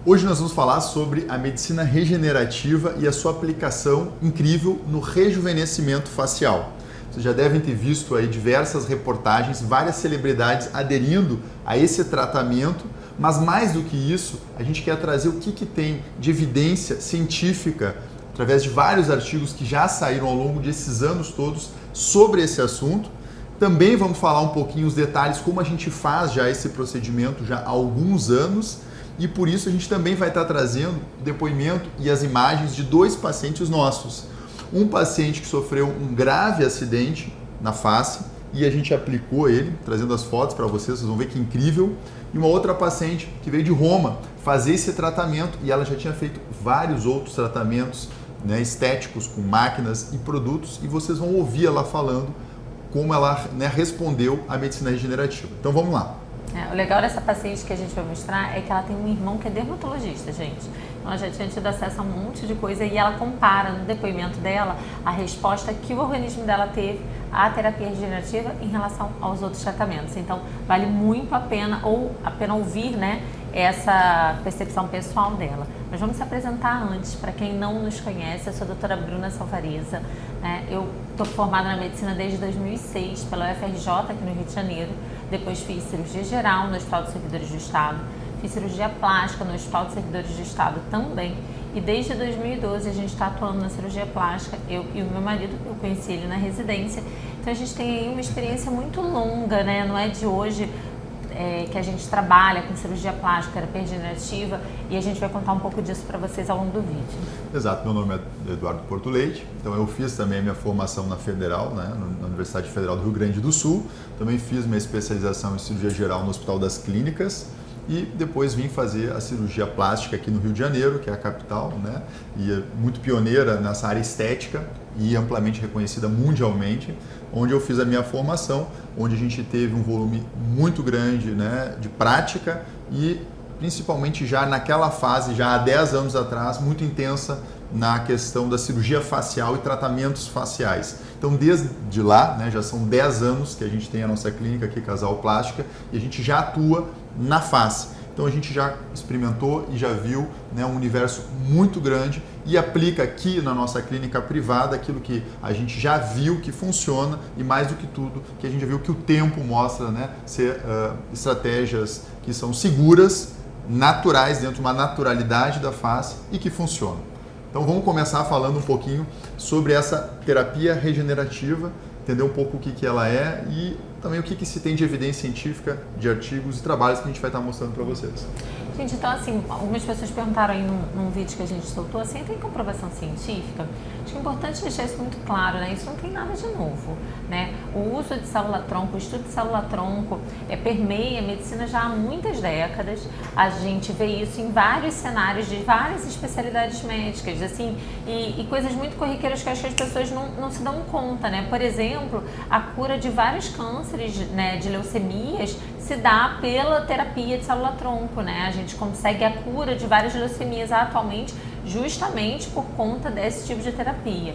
Hoje nós vamos falar sobre a medicina regenerativa e a sua aplicação incrível no rejuvenescimento facial. Vocês já devem ter visto aí diversas reportagens, várias celebridades aderindo a esse tratamento, mas mais do que isso, a gente quer trazer o que tem de evidência científica, através de vários artigos que já saíram ao longo desses anos todos sobre esse assunto. Também vamos falar um pouquinho os detalhes, como a gente faz já esse procedimento já há alguns anos, e por isso a gente também vai estar trazendo o depoimento e as imagens de dois pacientes nossos. Um paciente que sofreu um grave acidente na face e a gente aplicou ele, trazendo as fotos para vocês vão ver que incrível. E uma outra paciente que veio de Roma fazer esse tratamento e ela já tinha feito vários outros tratamentos, né, estéticos com máquinas e produtos, e vocês vão ouvir ela falando como ela, né, respondeu à medicina regenerativa. Então vamos lá. O legal dessa paciente que a gente vai mostrar é que ela tem um irmão que é dermatologista, gente. Então ela já tinha tido acesso a um monte de coisa e ela compara no depoimento dela a resposta que o organismo dela teve à terapia regenerativa em relação aos outros tratamentos. Então vale muito a pena ouvir, né, essa percepção pessoal dela. Mas vamos se apresentar antes, para quem não nos conhece. Eu sou a doutora Bruna Salvareza, né? Eu estou formada na medicina desde 2006 pela UFRJ aqui no Rio de Janeiro. Depois fiz cirurgia geral no Hospital dos Servidores do Estado, fiz cirurgia plástica no Hospital dos Servidores do Estado também. E desde 2012 a gente está atuando na cirurgia plástica, eu e o meu marido, eu conheci ele na residência. Então a gente tem aí uma experiência muito longa, né? Não é de hoje que a gente trabalha com cirurgia plástica, terapia regenerativa, e a gente vai contar um pouco disso para vocês ao longo do vídeo. Exato, meu nome é Eduardo Porto Leite, então eu fiz também a minha formação na Federal, né, na Universidade Federal do Rio Grande do Sul, também fiz minha especialização em cirurgia geral no Hospital das Clínicas, e depois vim fazer a cirurgia plástica aqui no Rio de Janeiro, que é a capital, né? E é muito pioneira nessa área estética e amplamente reconhecida mundialmente, onde eu fiz a minha formação, onde a gente teve um volume muito grande, né, de prática e principalmente já naquela fase, já há 10 anos atrás, muito intensa na questão da cirurgia facial e tratamentos faciais. Então, desde lá, né, já são 10 anos que a gente tem a nossa clínica aqui, Casal Plástica, e a gente já atua na face. Então, a gente já experimentou e já viu, né, um universo muito grande e aplica aqui na nossa clínica privada aquilo que a gente já viu que funciona e, mais do que tudo, que a gente já viu que o tempo mostra, né, ser estratégias que são seguras, naturais, dentro de uma naturalidade da face e que funcionam. Então vamos começar falando um pouquinho sobre essa terapia regenerativa, entender um pouco o que ela é e também o que se tem de evidência científica, de artigos e trabalhos que a gente vai estar mostrando para vocês. Gente, então assim, algumas pessoas perguntaram aí num vídeo que a gente soltou, assim, tem comprovação científica? Acho que é importante deixar isso muito claro, né? Isso não tem nada de novo, né? O uso de célula-tronco, o estudo de célula-tronco permeia a medicina já há muitas décadas. A gente vê isso em vários cenários de várias especialidades médicas, assim, e coisas muito corriqueiras que acho que as pessoas não se dão conta, né? Por exemplo, a cura de vários cânceres, né, de leucemias, se dá pela terapia de célula-tronco, né? A gente consegue a cura de várias leucemias atualmente justamente por conta desse tipo de terapia.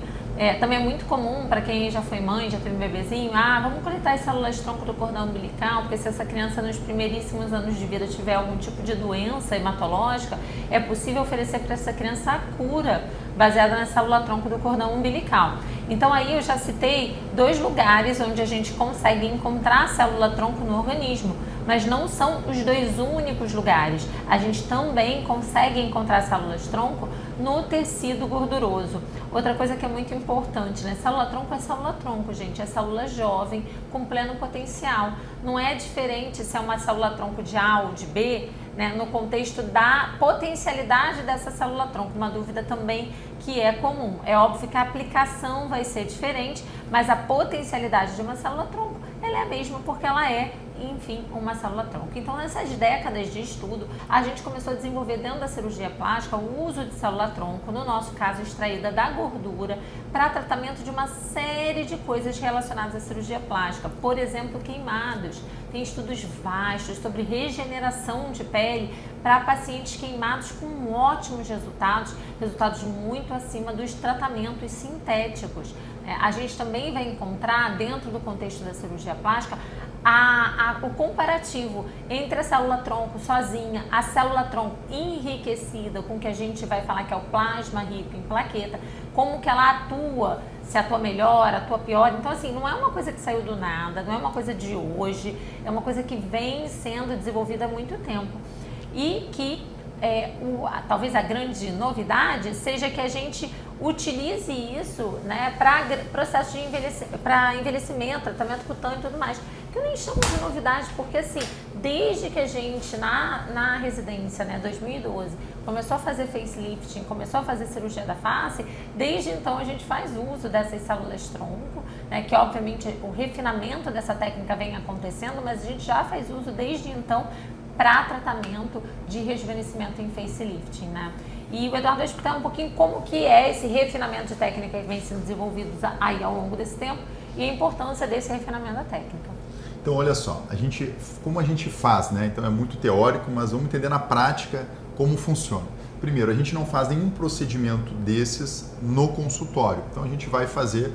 Também é muito comum para quem já foi mãe, já teve um bebezinho, vamos coletar as células-tronco do cordão umbilical, porque se essa criança nos primeiríssimos anos de vida tiver algum tipo de doença hematológica, é possível oferecer para essa criança a cura baseada na célula-tronco do cordão umbilical. Então aí eu já citei 2 lugares onde a gente consegue encontrar a célula-tronco no organismo, mas não são os 2 únicos lugares. A gente também consegue encontrar células-tronco no tecido gorduroso. Outra coisa que é muito importante, né? Célula-tronco é célula-tronco, gente. É célula jovem, com pleno potencial. Não é diferente se é uma célula-tronco de A ou de B, né? No contexto da potencialidade dessa célula-tronco. Uma dúvida também que é comum. É óbvio que a aplicação vai ser diferente, mas a potencialidade de uma célula-tronco, ela é a mesma porque ela é, enfim, uma célula-tronco. Então, nessas décadas de estudo, a gente começou a desenvolver dentro da cirurgia plástica o uso de célula-tronco, no nosso caso, extraída da gordura, para tratamento de uma série de coisas relacionadas à cirurgia plástica. Por exemplo, queimados. Tem estudos vastos sobre regeneração de pele para pacientes queimados com ótimos resultados, resultados muito acima dos tratamentos sintéticos. A gente também vai encontrar, dentro do contexto da cirurgia plástica, o comparativo entre a célula-tronco sozinha, a célula-tronco enriquecida, com o que a gente vai falar que é o plasma rico em plaqueta, como que ela atua, se atua melhor, atua pior. Então, assim, não é uma coisa que saiu do nada, não é uma coisa de hoje, é uma coisa que vem sendo desenvolvida há muito tempo. E que talvez a grande novidade seja que a gente utilize isso, né, para processo de envelhecimento, tratamento cutâneo e tudo mais. Que eu nem chamo de novidade, porque assim, desde que a gente na residência, né, 2012, começou a fazer facelifting, começou a fazer cirurgia da face, desde então a gente faz uso dessas células-tronco, né, que obviamente o refinamento dessa técnica vem acontecendo, mas a gente já faz uso desde então para tratamento de rejuvenescimento em facelifting, né? E o Eduardo vai explicar um pouquinho como que é esse refinamento de técnica que vem sendo desenvolvido aí ao longo desse tempo e a importância desse refinamento da técnica. Então, olha só, como a gente faz, né? Então é muito teórico, mas vamos entender na prática como funciona. Primeiro, a gente não faz nenhum procedimento desses no consultório. Então a gente vai fazer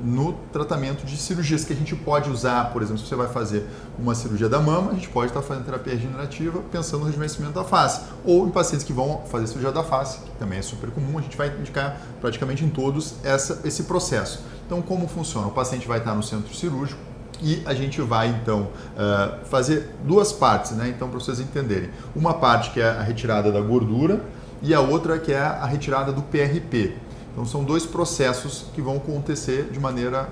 no tratamento de cirurgias que a gente pode usar, por exemplo, se você vai fazer uma cirurgia da mama, a gente pode estar fazendo terapia regenerativa pensando no rejuvenescimento da face. Ou em pacientes que vão fazer cirurgia da face, que também é super comum, a gente vai indicar praticamente em todos esse processo. Então, como funciona? O paciente vai estar no centro cirúrgico e a gente vai, então, fazer duas partes, né? Então, para vocês entenderem. Uma parte que é a retirada da gordura e a outra que é a retirada do PRP. Então, são dois processos que vão acontecer de maneira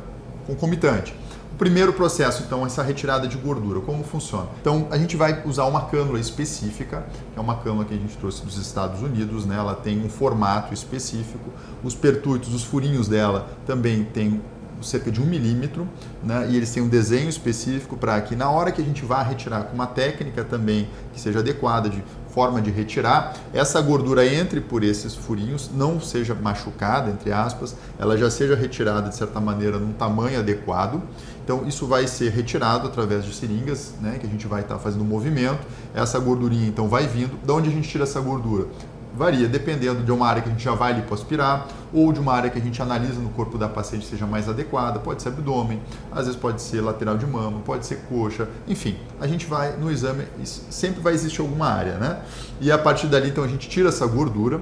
concomitante. O primeiro processo, então, é essa retirada de gordura. Como funciona? Então, a gente vai usar uma cânula específica, que é uma cânula que a gente trouxe dos Estados Unidos, né? Ela tem um formato específico. Os pertúrbitos, os furinhos dela também têm cerca de 1 milímetro, né? E eles têm um desenho específico para que na hora que a gente vá retirar com uma técnica também que seja adequada de forma de retirar, essa gordura entre por esses furinhos, não seja machucada, entre aspas, ela já seja retirada de certa maneira num tamanho adequado. Então isso vai ser retirado através de seringas, né, que a gente vai estar fazendo um movimento. Essa gordurinha então vai vindo. De onde a gente tira essa gordura? Varia, dependendo de uma área que a gente já vai lipoaspirar ou de uma área que a gente analisa no corpo da paciente seja mais adequada. Pode ser abdômen, às vezes pode ser lateral de mama, pode ser coxa, enfim. A gente vai no exame, sempre vai existir alguma área, né? E a partir dali, então, a gente tira essa gordura.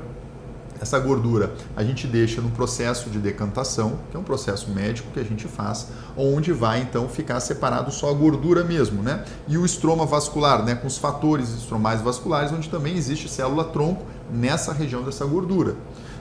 Essa gordura a gente deixa no processo de decantação, que é um processo médico que a gente faz, onde vai então ficar separado só a gordura mesmo, né? E o estroma vascular, né? Com os fatores estromais vasculares, onde também existe célula-tronco nessa região dessa gordura.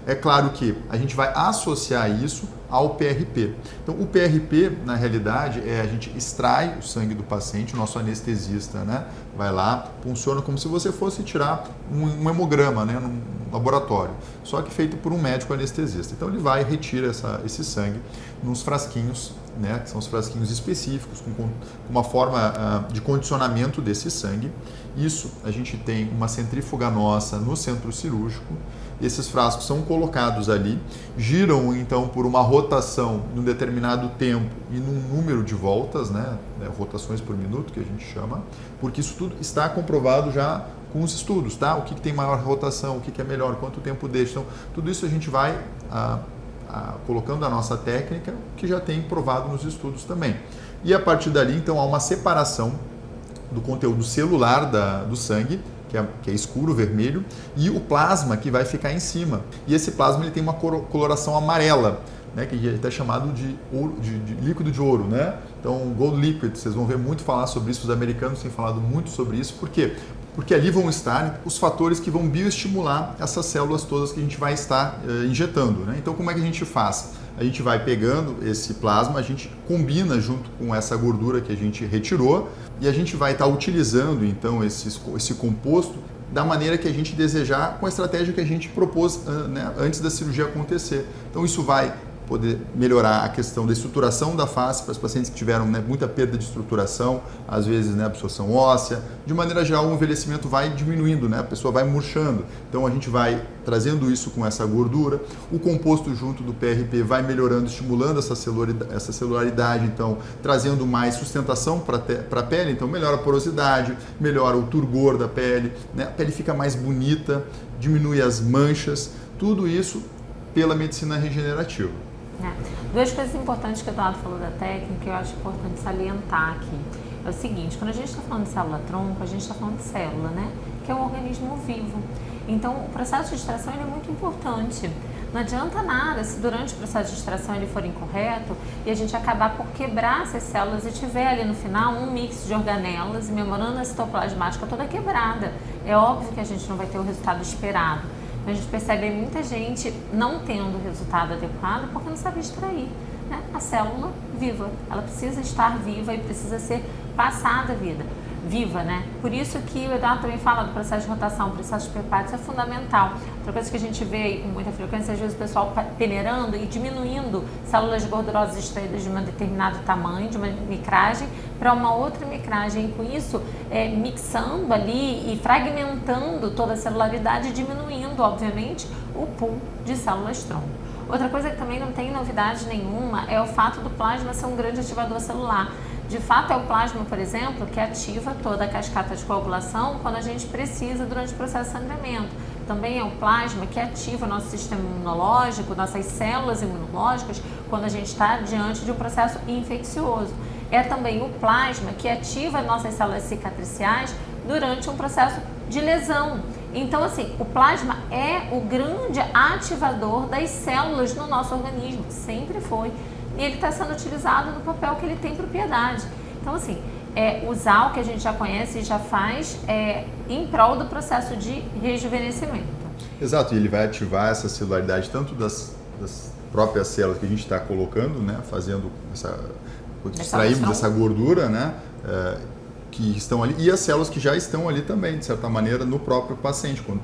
É claro que a gente vai associar isso ao PRP. Então, o PRP, na realidade, a gente extrai o sangue do paciente, o nosso anestesista, né? Vai lá, funciona como se você fosse tirar um hemograma, né? Num laboratório, só que feito por um médico anestesista. Então, ele vai e retira esse sangue nos frasquinhos, né? Que são os frasquinhos específicos, com uma forma de condicionamento desse sangue. Isso, a gente tem uma centrífuga nossa no centro cirúrgico. Esses frascos são colocados ali, giram então por uma rotação num determinado tempo e num número de voltas, né? Rotações por minuto que a gente chama, porque isso tudo está comprovado já com os estudos, tá? O que tem maior rotação, o que é melhor, quanto tempo deixa. Então, tudo isso a gente vai colocando a nossa técnica, que já tem provado nos estudos também. E a partir dali, então, há uma separação do conteúdo celular do sangue, que é escuro, vermelho, e o plasma que vai ficar em cima. E esse plasma ele tem uma coloração amarela, né, que é até chamado de líquido de ouro, né? Então, gold liquid, vocês vão ver muito falar sobre isso, os americanos têm falado muito sobre isso. Por quê? Porque ali vão estar os fatores que vão bioestimular essas células todas que a gente vai estar injetando, né? Então, como é que a gente faz? A gente vai pegando esse plasma, a gente combina junto com essa gordura que a gente retirou e a gente vai estar utilizando então esse composto da maneira que a gente desejar, com a estratégia que a gente propôs, né, antes da cirurgia acontecer. Então isso vai poder melhorar a questão da estruturação da face para os pacientes que tiveram, né, muita perda de estruturação, às vezes, né, absorção óssea. De maneira geral, o envelhecimento vai diminuindo, né, a pessoa vai murchando. Então a gente vai trazendo isso com essa gordura. O composto junto do PRP vai melhorando, estimulando essa celularidade, então trazendo mais sustentação para a pele, então melhora a porosidade, melhora o turgor da pele, né, a pele fica mais bonita, diminui as manchas, tudo isso pela medicina regenerativa. Duas coisas importantes que o Eduardo falou da técnica, eu acho importante salientar aqui. É o seguinte, quando a gente está falando de célula-tronco, a gente está falando de célula, né? Que é um organismo vivo. Então, o processo de extração ele é muito importante. Não adianta nada se durante o processo de extração ele for incorreto e a gente acabar por quebrar essas células e tiver ali no final um mix de organelas e membrana citoplasmática toda quebrada. É óbvio que a gente não vai ter o resultado esperado. A gente percebe muita gente não tendo o resultado adequado porque não sabe extrair, né? A célula viva, ela precisa estar viva e precisa ser passada viva, né? Por isso que o Eduardo também fala do processo de rotação, o processo de preparo, isso é fundamental. Outra coisa que a gente vê aí com muita frequência, às vezes o pessoal peneirando e diminuindo células gordurosas extraídas de um determinado tamanho, de uma micragem, para uma outra micragem. Com isso, mixando ali e fragmentando toda a celularidade, diminuindo, obviamente, o pool de células-tronco. Outra coisa que também não tem novidade nenhuma é o fato do plasma ser um grande ativador celular. De fato, é o plasma, por exemplo, que ativa toda a cascata de coagulação quando a gente precisa durante o processo de sangramento. Também é o plasma que ativa o nosso sistema imunológico, nossas células imunológicas, quando a gente está diante de um processo infeccioso. É também o plasma que ativa nossas células cicatriciais durante um processo de lesão. Então, assim, o plasma é o grande ativador das células no nosso organismo, sempre foi. E ele está sendo utilizado no papel que ele tem propriedade. Então, assim, usar o que a gente já conhece e já faz em prol do processo de rejuvenescimento. Exato, e ele vai ativar essa celularidade tanto das próprias células que a gente está colocando, né, fazendo extraímos essa gordura, né, que estão ali, e as células que já estão ali também, de certa maneira, no próprio paciente, quando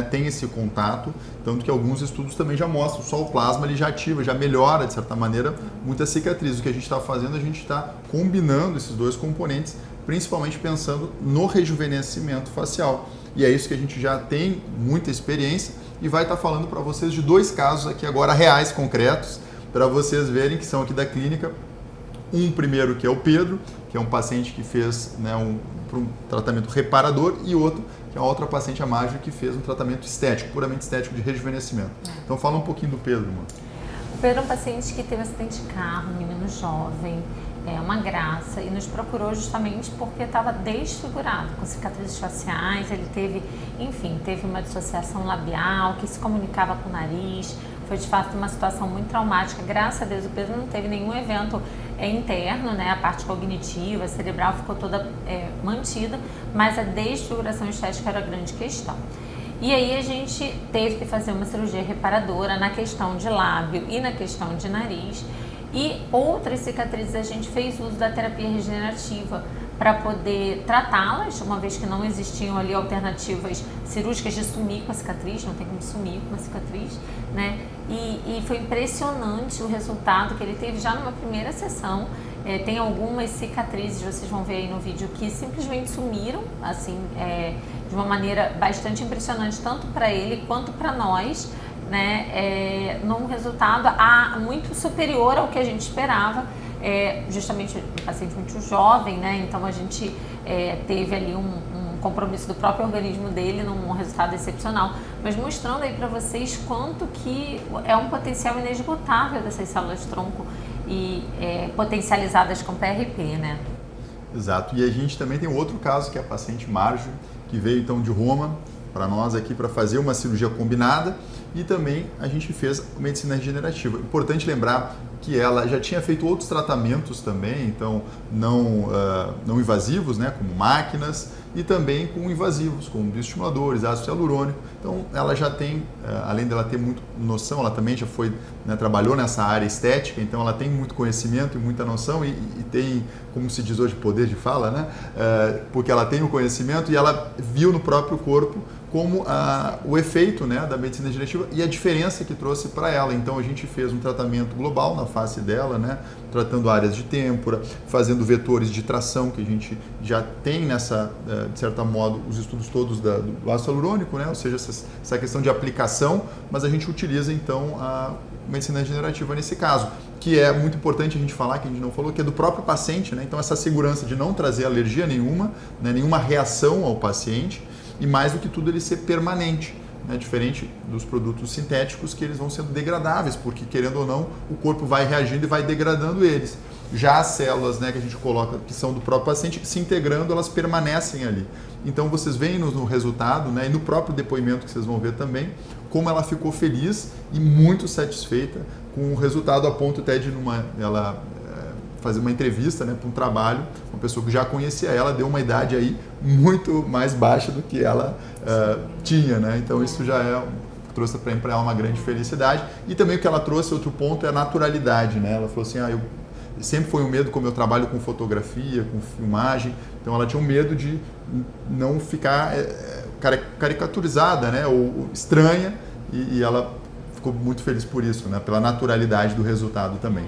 tem esse contato, tanto que alguns estudos também já mostram, só o plasma ele já ativa, já melhora, de certa maneira, muitas cicatrizes. O que a gente está fazendo, a gente está combinando esses dois componentes, principalmente pensando no rejuvenescimento facial. E é isso que a gente já tem muita experiência e vai estar falando para vocês de dois casos aqui agora reais, concretos, para vocês verem que são aqui da clínica. Um primeiro que é o Pedro, que é um paciente que fez, né, um tratamento reparador, e outro que é uma outra paciente, a Mágica, que fez um tratamento estético, puramente estético de rejuvenescimento. Então fala um pouquinho do Pedro, mano. O Pedro é um paciente que teve um acidente de carro, um menino jovem, uma graça, e nos procurou justamente porque estava desfigurado, com cicatrizes faciais. Ele teve uma dissociação labial, que se comunicava com o nariz. Foi de fato uma situação muito traumática. Graças a Deus o Pedro não teve nenhum evento interno, né? A parte cognitiva, cerebral ficou toda mantida, mas a desfiguração estética era a grande questão. E aí a gente teve que fazer uma cirurgia reparadora na questão de lábio e na questão de nariz. E outras cicatrizes a gente fez uso da terapia regenerativa para poder tratá-las, uma vez que não existiam ali alternativas cirúrgicas de sumir com a cicatriz, não tem como sumir com uma cicatriz, né? E foi impressionante o resultado que ele teve já numa primeira sessão. Tem algumas cicatrizes, vocês vão ver aí no vídeo, que simplesmente sumiram, assim, de uma maneira bastante impressionante, tanto para ele quanto para nós, né? Num resultado muito superior ao que a gente esperava. Justamente um paciente muito jovem, né? Então a gente teve ali um compromisso do próprio organismo dele num resultado excepcional, mas mostrando aí para vocês quanto que é um potencial inesgotável dessas células-tronco e potencializadas com PRP, né? Exato, e a gente também tem outro caso, que é a paciente Marjo, que veio então de Roma para nós aqui para fazer uma cirurgia combinada, e também a gente fez medicina regenerativa. Importante lembrar que ela já tinha feito outros tratamentos também, então não invasivos, né, como máquinas, e também com invasivos, como bioestimuladores, ácido hialurônico. Então ela já tem, além dela ter muita noção, ela também já foi, né, trabalhou nessa área estética, então ela tem muito conhecimento e muita noção e tem, como se diz hoje, poder de fala, né, porque ela tem o conhecimento e ela viu no próprio corpo como o efeito, né, da medicina regenerativa e a diferença que trouxe para ela. Então a gente fez um tratamento global na face dela, né, tratando áreas de têmpora, fazendo vetores de tração, que a gente já tem nessa, de certo modo, os estudos todos do ácido hialurônico, né, ou seja, essa questão de aplicação, mas a gente utiliza então a medicina regenerativa nesse caso, que é muito importante a gente falar, que a gente não falou, que é do próprio paciente, né, então essa segurança de não trazer alergia nenhuma, né, nenhuma reação ao paciente, e mais do que tudo ele ser permanente, né, diferente dos produtos sintéticos que eles vão sendo degradáveis, porque querendo ou não, o corpo vai reagindo e vai degradando eles. Já as células, né, que a gente coloca, que são do próprio paciente, se integrando, elas permanecem ali. Então vocês veem no resultado, né, e no próprio depoimento que vocês vão ver também, como ela ficou feliz e muito satisfeita com o resultado, a ponto até de ela fazer uma entrevista, né, para um trabalho, uma pessoa que já conhecia ela, deu uma idade aí muito mais baixa do que ela tinha, né? Então isso já trouxe para ela uma grande felicidade. E também o que ela trouxe, outro ponto, é a naturalidade, né? Ela falou assim, sempre foi um medo, como eu trabalho com fotografia, com filmagem, então ela tinha um medo de não ficar caricaturizada, né, ou estranha, e ela ficou muito feliz por isso, né, pela naturalidade do resultado também.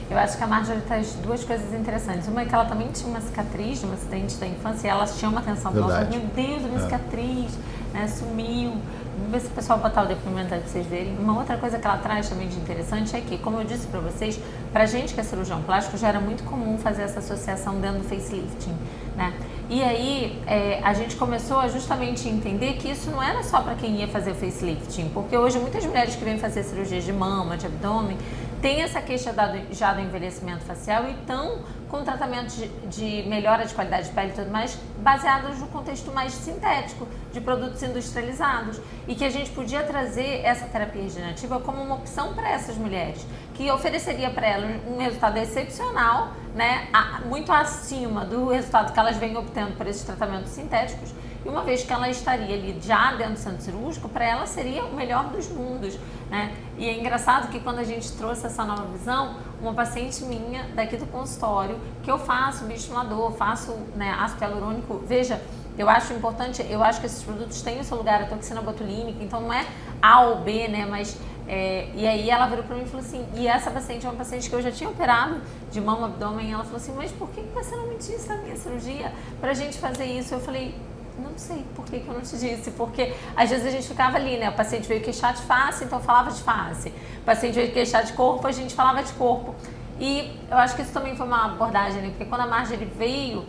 Eu acho que a Marjorie traz duas coisas interessantes. Uma é que ela também tinha uma cicatriz de um acidente da infância e ela chama atenção para nós. Meu Deus, a minha cicatriz, né, sumiu. Vamos ver se o pessoal botar o depoimento aí para vocês verem. Uma outra coisa que ela traz também de interessante é que, como eu disse para vocês, para a gente que é cirurgião plástico, já era muito comum fazer essa associação dentro do facelifting, né? E aí a gente começou a justamente entender que isso não era só para quem ia fazer o facelifting, porque hoje muitas mulheres que vêm fazer cirurgias de mama, de abdômen, tem essa queixa já do envelhecimento facial e estão com tratamento de melhora de qualidade de pele e tudo mais, baseados no contexto mais sintético, de produtos industrializados. E que a gente podia trazer essa terapia regenerativa como uma opção para essas mulheres, que ofereceria para elas um resultado excepcional, né, muito acima do resultado que elas vêm obtendo por esses tratamentos sintéticos. E uma vez que ela estaria ali já dentro do centro cirúrgico, para ela seria o melhor dos mundos, né? E é engraçado que quando a gente trouxe essa nova visão, uma paciente minha daqui do consultório, que eu faço bioestimulador, faço, né, ácido hialurônico, veja, eu acho importante, eu acho que esses produtos têm o seu lugar, a toxina botulínica, então não é A ou B, né, mas... e aí ela virou para mim e falou assim, e essa paciente é uma paciente que eu já tinha operado de mama, abdômen, e ela falou assim, mas por que você não me disse na minha cirurgia pra gente fazer isso? Eu falei, não sei por que eu não te disse, porque às vezes a gente ficava ali, né? O paciente veio queixar de face, então falava de face. O paciente veio queixar de corpo, a gente falava de corpo. E eu acho que isso também foi uma abordagem, né? Porque quando a Marjorie veio,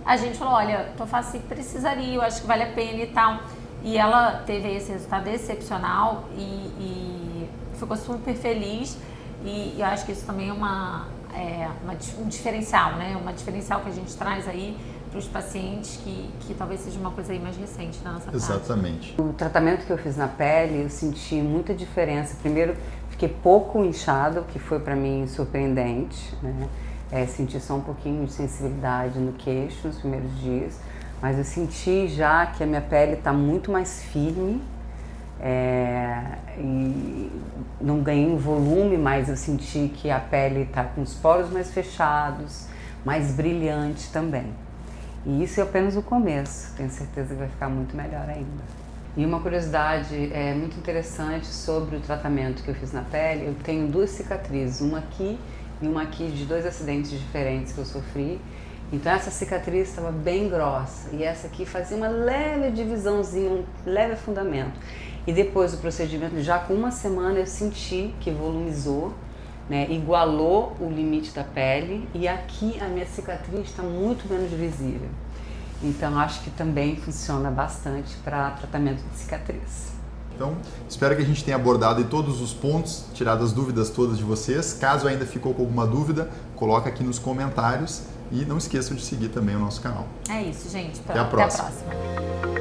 a gente falou, olha, tua face precisaria, eu acho que vale a pena e tal. E ela teve esse resultado excepcional e ficou super feliz. E eu acho que isso também é um diferencial, né? Uma diferencial que a gente traz aí para os pacientes que talvez seja uma coisa aí mais recente na nossa prática. Exatamente. O tratamento que eu fiz na pele, eu senti muita diferença. Primeiro, fiquei pouco inchada, o que foi para mim surpreendente, né? Senti só um pouquinho de sensibilidade no queixo nos primeiros dias, mas eu senti já que a minha pele está muito mais firme, e não ganhei um volume, mas eu senti que a pele está com os poros mais fechados, mais brilhante também. E isso é apenas o começo, tenho certeza que vai ficar muito melhor ainda. E uma curiosidade muito interessante sobre o tratamento que eu fiz na pele, eu tenho duas cicatrizes, uma aqui e uma aqui de dois acidentes diferentes que eu sofri. Então essa cicatriz estava bem grossa e essa aqui fazia uma leve divisãozinha, um leve afundamento. E depois do procedimento, já com uma semana, eu senti que volumizou, né, igualou o limite da pele e aqui a minha cicatriz está muito menos visível. Então acho que também funciona bastante para tratamento de cicatriz. Então, espero que a gente tenha abordado em todos os pontos, tirado as dúvidas todas de vocês. Caso ainda ficou com alguma dúvida, coloca aqui nos comentários e não esqueçam de seguir também o nosso canal. É isso, gente. Até a próxima. Até a próxima.